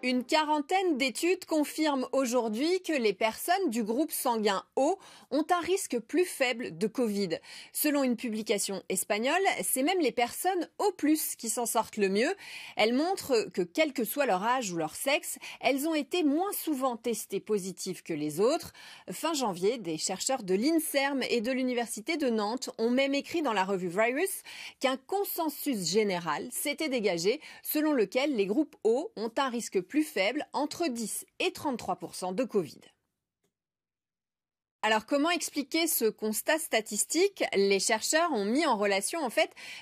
Une quarantaine d'études confirment aujourd'hui que les personnes du groupe sanguin O ont un risque plus faible de Covid. Selon une publication espagnole, c'est même les personnes O+, qui s'en sortent le mieux. Elles montrent que quel que soit leur âge ou leur sexe, elles ont été moins souvent testées positives que les autres. Fin janvier, des chercheurs de l'INSERM et de l'Université de Nantes ont même écrit dans la revue Virus qu'un consensus général s'était dégagé selon lequel les groupes O ont un risque plus faible, entre 10 et 33% de Covid. Alors comment expliquer ce constat statistique? Les chercheurs ont mis en relation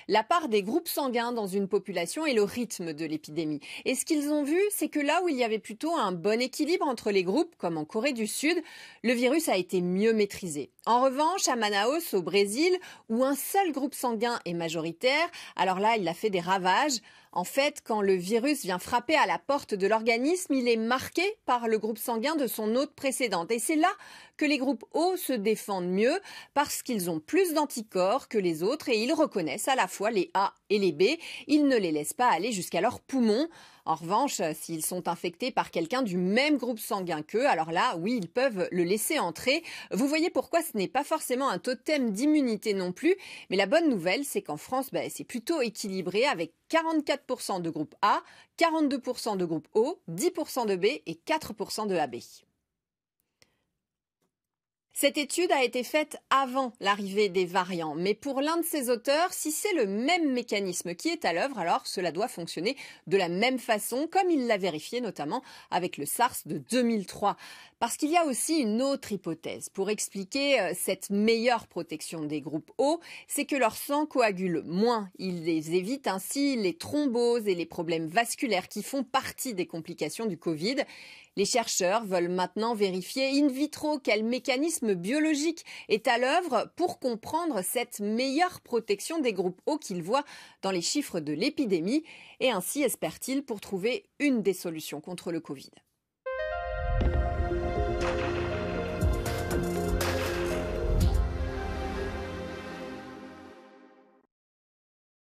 la part des groupes sanguins dans une population et le rythme de l'épidémie. Et ce qu'ils ont vu, c'est que là où il y avait plutôt un bon équilibre entre les groupes, comme en Corée du Sud, le virus a été mieux maîtrisé. En revanche, à Manaus, au Brésil, où un seul groupe sanguin est majoritaire, alors là, il a fait des ravages. En fait, quand le virus vient frapper à la porte de l'organisme, il est marqué par le groupe sanguin de son hôte précédente. Et c'est là que les groupes O se défendent mieux parce qu'ils ont plus d'anticorps que les autres et ils reconnaissent à la fois les A et les B. Ils ne les laissent pas aller jusqu'à leurs poumons. En revanche, s'ils sont infectés par quelqu'un du même groupe sanguin qu'eux, alors là, oui, ils peuvent le laisser entrer. Vous voyez pourquoi ce n'est pas forcément un totem d'immunité non plus. Mais la bonne nouvelle, c'est qu'en France, c'est plutôt équilibré avec 44% de groupe A, 42% de groupe O, 10% de B et 4% de AB. Cette étude a été faite avant l'arrivée des variants, mais pour l'un de ses auteurs, si c'est le même mécanisme qui est à l'œuvre, alors cela doit fonctionner de la même façon, comme il l'a vérifié notamment avec le SARS de 2003. Parce qu'il y a aussi une autre hypothèse pour expliquer cette meilleure protection des groupes O, c'est que leur sang coagule moins. Ils les évitent ainsi les thromboses et les problèmes vasculaires qui font partie des complications du Covid. Les chercheurs veulent maintenant vérifier in vitro quel mécanisme biologique est à l'œuvre pour comprendre cette meilleure protection des groupes O qu'ils voient dans les chiffres de l'épidémie et ainsi espèrent-ils pour trouver une des solutions contre le Covid.